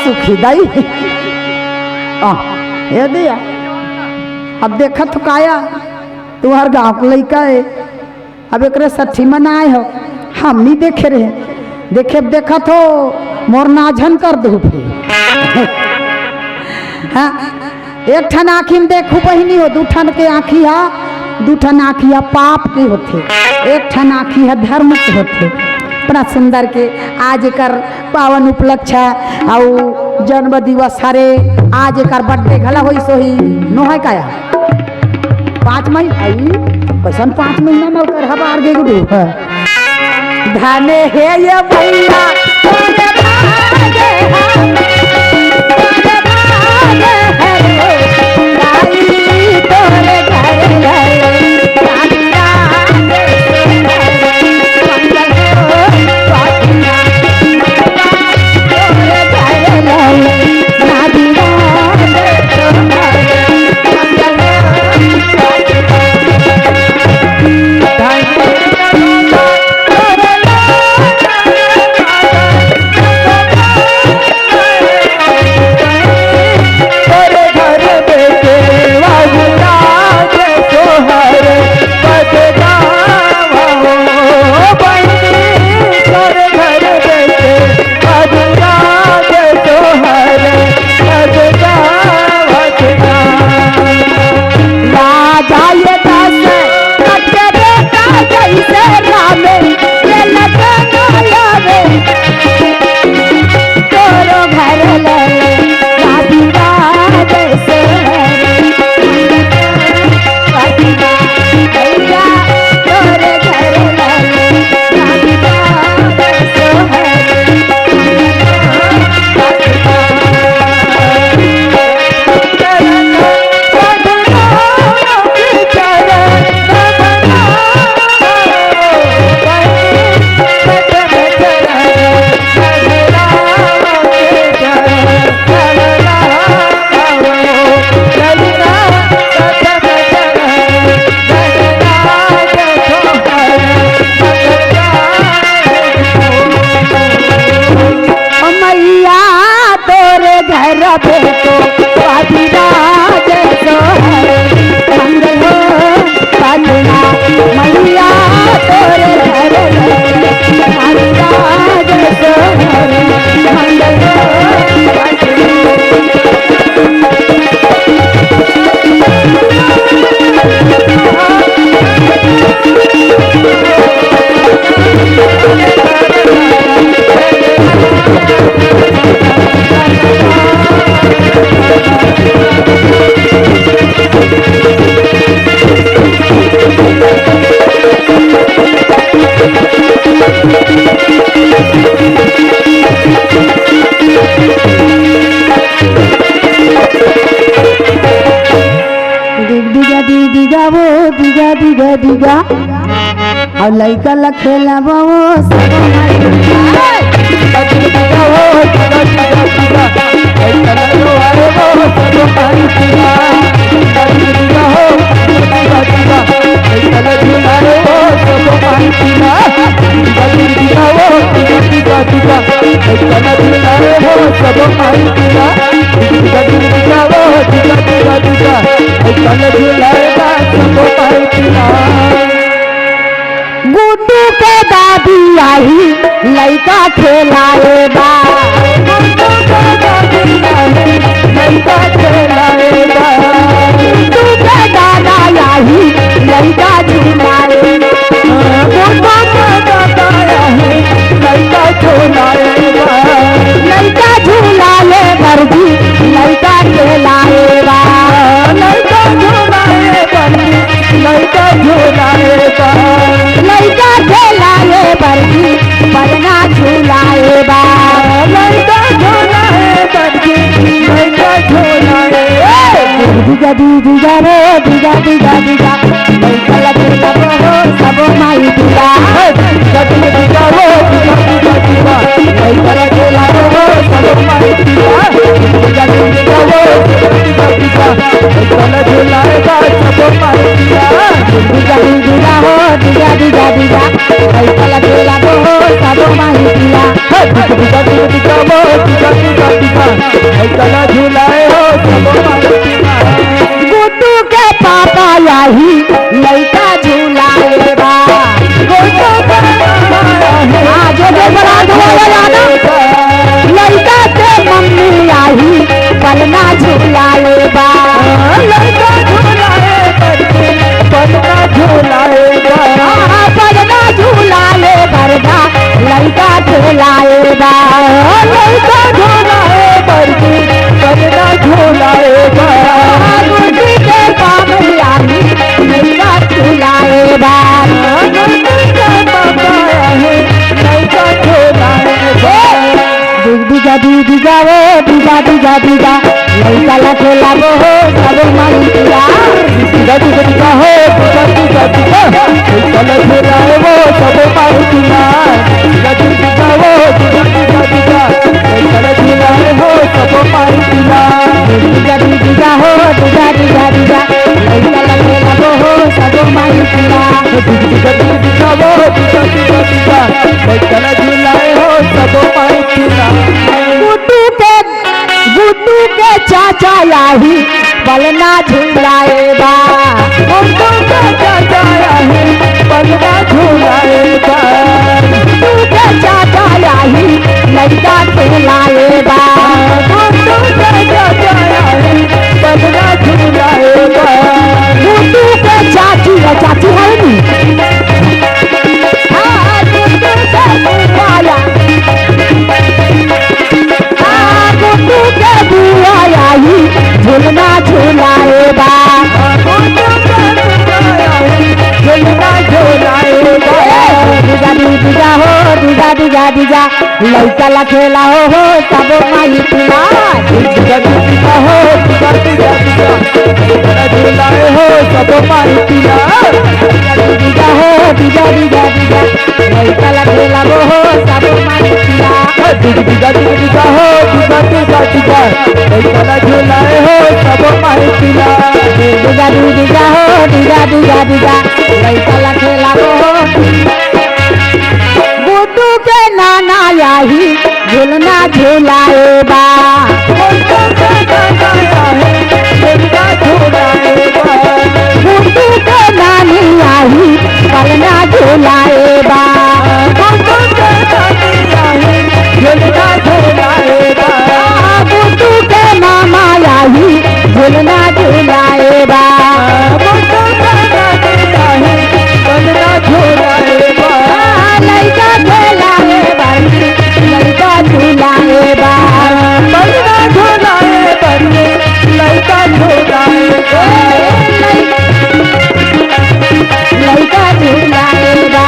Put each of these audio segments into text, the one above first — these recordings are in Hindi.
सुखी दाई ये दिया अब देखा तो काया तू हर गाँव को लड़का है अब एक सठी मनाए हो हम नहीं देखे रहे देखे देखा तो मोर नाझन कर दू फिर हाँ एक ठन आँखी में देखू बहनी हो दू ठन के आँखी हा दू ठन आँखी हा पाप के होते एक ठन आँखी है धर्म के होते बड़ा सुंदर के आज कर पावन उपलक्ष्य और जन्म दिवस हरे आज एक बर्थडे घला होई सोही नो है काया 5 महीना आई कैसन 5 महीना में कर हबार गे गुडू धाने हे ये भैया तोरे भागे तोरे दिगा और लइका ला खेला बाबो गुड्डू के दादी आई लइका खेलाए बा लइका खेलाए बा गुड्डू के दादा आई लइका झुलाए गुड्डू के दादा आई लइका झुलाए बा लइका झुलाए बरदी लइका खेलाए बा लइका झुलाए बरदी लइका झुलाए बा लइका खेलाए बरदी बरना झुलाए बा लइका झुलाए बरदी लइका झुलाए दिगा दिगा रे दिगा दिगा दिगा लइका लगे सब सब माई दिगा दिगा दिगा रे दिगा दिगा दिगा लइका लगे सब माई दिगा दिगा दिगा रे दिगा दिगा लइका लगे सब माई दिगा दिगा दिगा हो दिगा दिगा दिगा लइका लगे सब माई दिगा दिगा दिगा हो दिगा दिगा दिगा लइका झुलाए हो सब माई पिला। गुड्डू के पापा यही लइका झुलाए बा। आज बरात वाला जाना लइका के मम्मी यही पलना झुलाए बा। लइका झुलाए करके पलना झुलाए पलना झुलाए बरदा लइका झुलाए बा। लइका झुलाए करके पलना झुलाए गुड्डू के पापा यही लइका झुलाए बा। दिगा दिगा वो दिगा दिगा दिगा लइका ला खेला वो सब माई पिला। दिगा दिगा दिगा हो दिगा दिगा दिगा लइका झुलाए वो सब माई पिला। दिगा दिगा वो दिगा दिगा दिगा लइका झुलाए हो सब माई पिला। दिगा दिगा हो दिगा दिगा दिगा लइका ला खेला वो सब माई पिला। दिगा दिगा वो दिगा दिगा दिगा लइका झुलाए हो सब माई पिला। गुड्डू के चाचा यही पलना झुलाए बा। गुड्डू के चाचा यही पलना झुलाए बा। गुड्डू के चाचा यही लइका खेलाए बा। गुड्डू के चाचा यही पलना झुलाए बा। गुड्डू के चाची है चाची है नी गुड्डू के बुआ गुड्डू के बुआ यही झुलना झुलाए बा। झुलना झुलाए बा। दिगा दिगा हो दिगा दिगा दिगा लइका ला खेला हो सब माई पिला। दिगा दिगा हो दिगा दिगा दिगा लइका झुलाए हो सब माई पिला। दिगा हो दिगा दिगा दिगा लइका ला खेला हो सब माई पिला। दिगा दिगा हो दिगा दिगा दिगा लइका झुलाए हो सब माई पिला। दिगा दिगा हो दिगा दिगा दिगा लइका ला खेला हो। गुड्डू के नाना यही झुलना झुलाए बा। गुड्डू के नानी यही पलना झुलाए बा। गुड्डू के मामा यही झुलना झुलाए बा। लइका झुलाए बरनी लइका झुलाए बा। लइका झुलाए बा।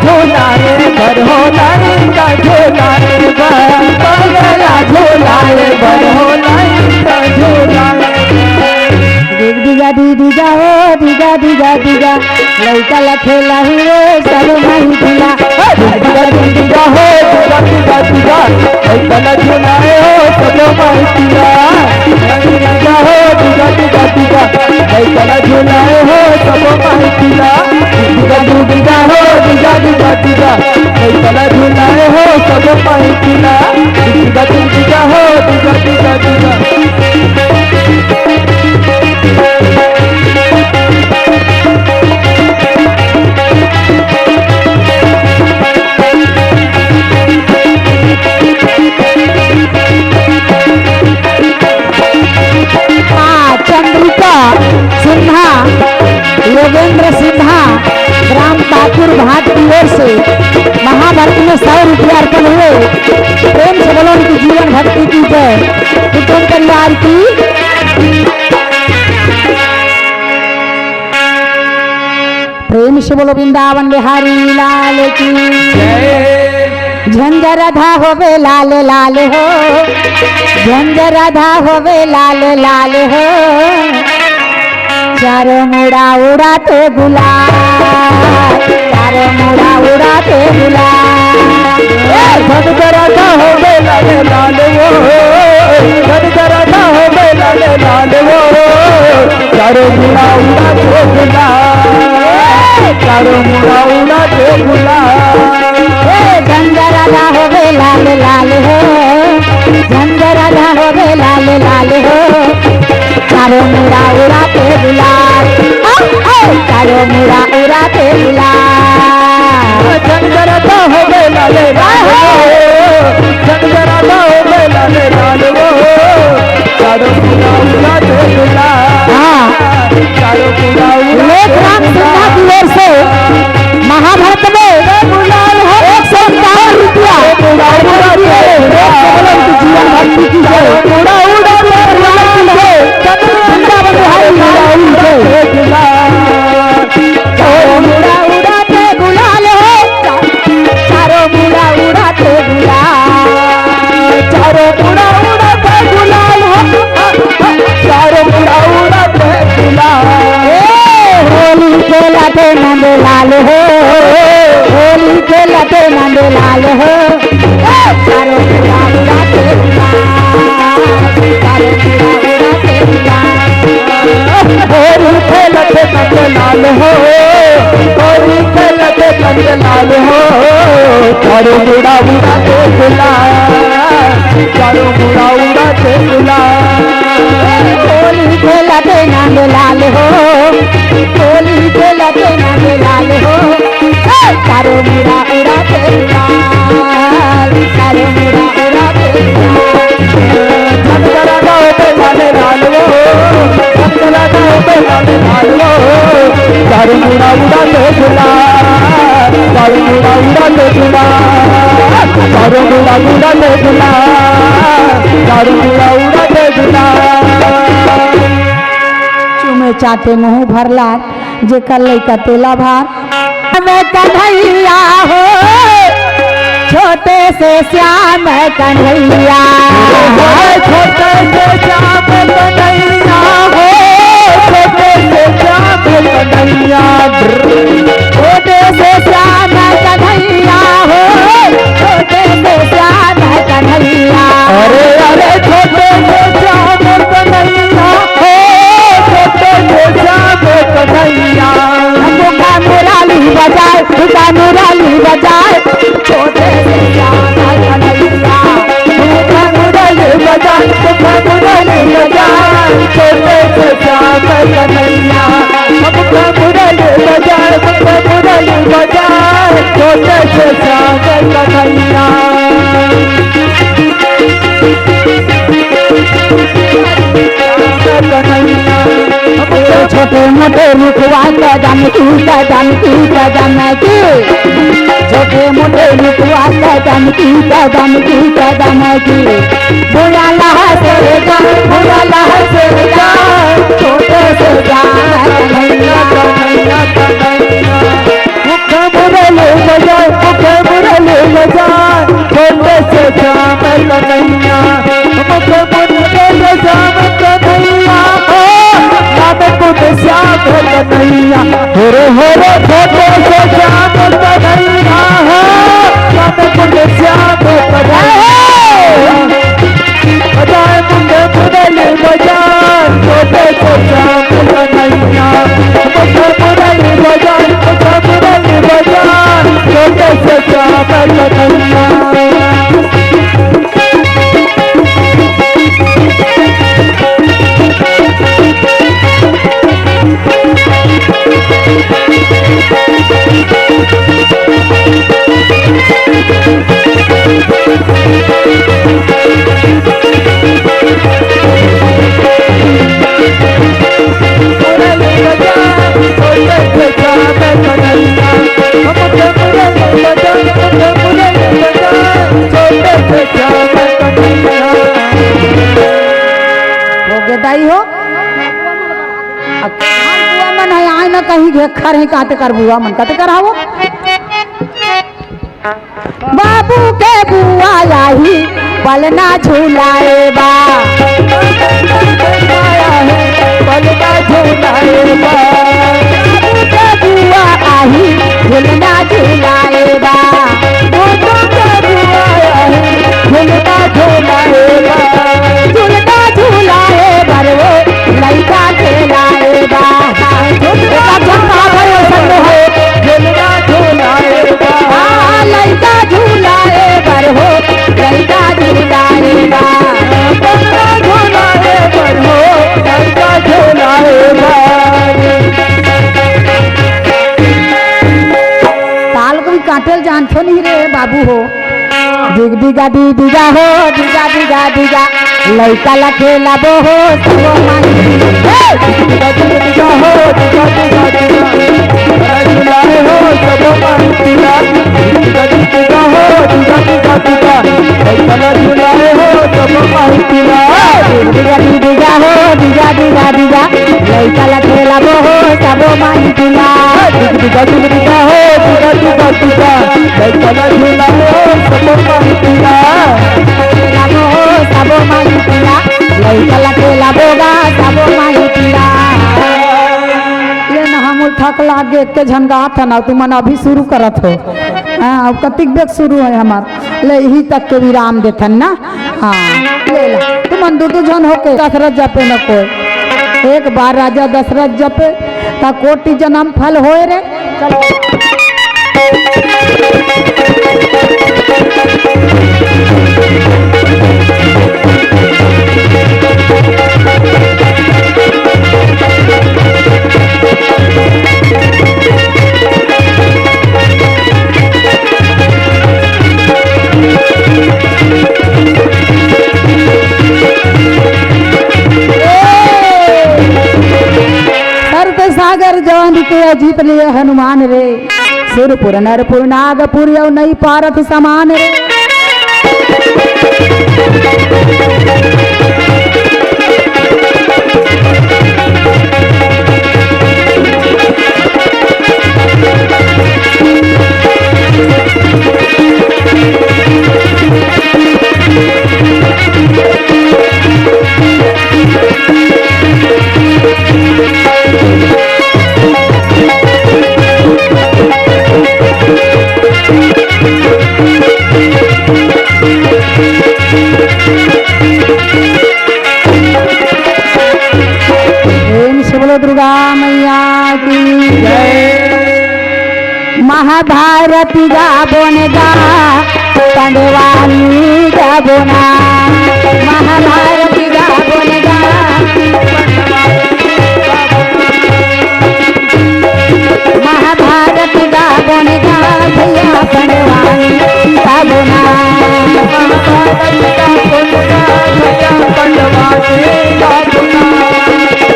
झोलाए भर हो लाई का झोलाए भर झोलाए भर हो लाई का झोलाए। दिगा दिगा हो दिगा दिगा दिगा लइका ला खेला हुए सब माई पिला। दिगा दिगा हो दिगा दिगा दिगा लइका झुलाए हो सब माई पिला। दिगा हो दिगा दिगा दिगा लइका झुलाए हो सब माई पिला। दिगा दिगा हो दिगा दिगा दिगा लइका झुलाए हो सब माई पिला। दिगा दिगा हो दिगा दिगा दिगा। चंद्रिका सिन्हा योगेंद्र सिन्हा ग्राम ठाकुर भाट की ओर से महाभारत में 100 रुपया अर्पण हुए। प्रेम से बोलो उनकी जीवन भक्ति की जय। कुटुंब परिवार की प्रेम से बोलो वृंदावन बिहारी लाल की झंझर राधा होवे लाल लाल हो। झंझर राधा होवे लाल लाल हो। चारों मुड़ा उड़ाते गुलाल चारों मुड़ा उड़ाते गुलाल। झंझर राधा होवे लाल लाल वो। झंझर राधा होवे लाल लाल वो। चारों मुड़ा उड़ाते गुलाल चारों मुड़ा उड़ाते गुलाल। झंझर राधा होवे लाल लाल हो। झंझर चारों मुड़ा उड़ाते गुलाल जंगरता हो गए लाले लाल हो जंगरता हो गए लाले लाल हो चारों पूरा उड़ाते गुलाल चारों पूरा लेखराम सिन्हा की ओर से महाभारत में गुलाल हो 151 रुपया जीवन भक्ति की जय पूरा चारों मुड़ा उड़ाते गुलाल हो चारों मुड़ा उड़ाते गुलाल चारों पूरा उड़ाते गुलाल हो चारों पूरा उड़ाते गुलाल होली के लटे नंद लाल हो होली के लटे नंद लाल हो चारों मुड़ा उड़ाते गुलाल चारों मुड़ा उड़ाते गुलाल होली खेलते नंद लाल हो होली खेलते नंद लाल हो चारों मुड़ा उड़ाते गुलाल चारों मुड़ा उड़ाते गुलाल होली खेलते नंद लाल हो होली खेलते नंद लाल हो चारों मुड़ा उड़ाते गुलाल चारों मुड़ा उड़ाते जंगरा गाँव पे लाले लाल हो जंगरा गाँव पे लाले लाल हो चारों मुड़ा उड़ाते गुलाल चारों मुड़ा उड़ाते गुलाल चारों मुड़ा उड़ाते गुलाल चारों मुड़ा उड़ाते गुलाल चुमे चाटे मुँह भरला जेकर लइका तेला भार मैं कन्हैया हो छोटे से श्याम कन्हैया छोटे से श्याम कन्हैया हो छोटे से श्याम कन्हैया छोटे से श्याम कन्हैया हो छोटे से श्याम कन्हैया अरे अरे छोटे से श्याम कन्हैया हो छोटे से श्याम कन्हैया मुका मुराली बजाए मुका मुराली बजाए छोटे से श्याम कन्हैया मुखा मुरली बजाए मुखा मुरली बजाए छोटे से श्याम कन्हैया मुखा मुरली बजाए मुखा मुरली बजाए छोटे से श्याम कन्हैया छोटे मोटे मुखवा कदम की कदम की कदम की छोटे मोटे मुखवा कदम की कदम की कदम की बुरा लहा से जा बुरा लहा से जा छोटे से जा कन्हैया कन्हैया कन्हैया मुख मुरली बजाए मुख मुरली बजाए छोटे से श्याम कन्हैया मुख मुरली श्याम कन्हैया राम कुट श्याम कन्हैया होरे होरे छोटे से श्याम कन्हैया राम कुट श्याम कन्हैया बजाए मुझे मुरली बजाए छोटे से श्याम कन्हैया मुझे मुरली बजाए मुझे मुरली बजाए छोटे से श्याम कन्हैया दाई हो बुआ मन है आए ना कहीं घेखर है काते कर बुआ मन काते कर आवो बाबू के बुआ आई पलना झूलाए बा पलना झूलाए बा बाबू के बुआ आई झूलना झूलाए बा झूलना झूलाए बा झूलना झूलाए बरवो लइका खेलाए बा झूलना झूलाए बा लइका झूलाए बरहो लइका झूलाए बा झूलाए बरहो लइका झूलाए बा देखो नहीं रे बाबू हो दिग दिगा दी दिगा हो दिगा दिगा दिगा लइका ला खेला बो हो सबो माई दिगा दिगा हो दिगा दिगा दिगा झुलाए हो सबो माइतिया दिगा दिगा हो दिगा दिगा दिगा लइका झुलाए हो सबो माइतिया दिगा दिगा हो दिगा दिगा दिगा लइका ला खेला बो हो सबो माई दिला दिगा दिगा हो दिगा दिगा दिगा लइका झुलाए हो सबो माइतिया खेला बो हो सबो माई दिला लइका ला खेला बोगा सबो माई दिला ये ना हम थक लागे के झनगा था ना तुम अभी शुरू करत हो हाँ अब कतिक बेग शुरू है हमार ले यही तक के विराम देथन ना हाँ ले ला तुम दो जन होके दशरथ जपे न कोई एक बार राजा दशरथ जपे ता कोटि जन्म फल होए रे चलो सागर जवान के जीत लिए हनुमान रे सुरपुर नरपुर नागपुर यौ नहीं पारथ समान रे दुर्गा मैया की जय महाभारत गाबोन गा पंडवानी गाबोना महाभारत गाबोन गा महाभारत गाबोन गा भैया पंडवानी गाबोना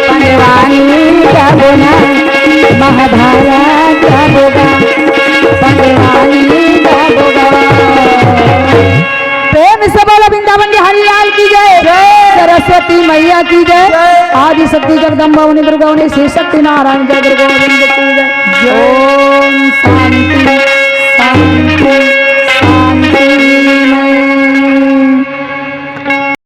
पंडवानी गाबोना महाभारत गाबोगा पंडवानी गाबोगा प्रेम से बोलो वृंदावन बिहारी लाल की जय सरस्वती मैया की जय आदि शक्ति जगदम्बा उन्हीं दुर्गा उन्हीं श्री शक्ति नारायण जय गुरु गोविंद की जय ओम शांति शांति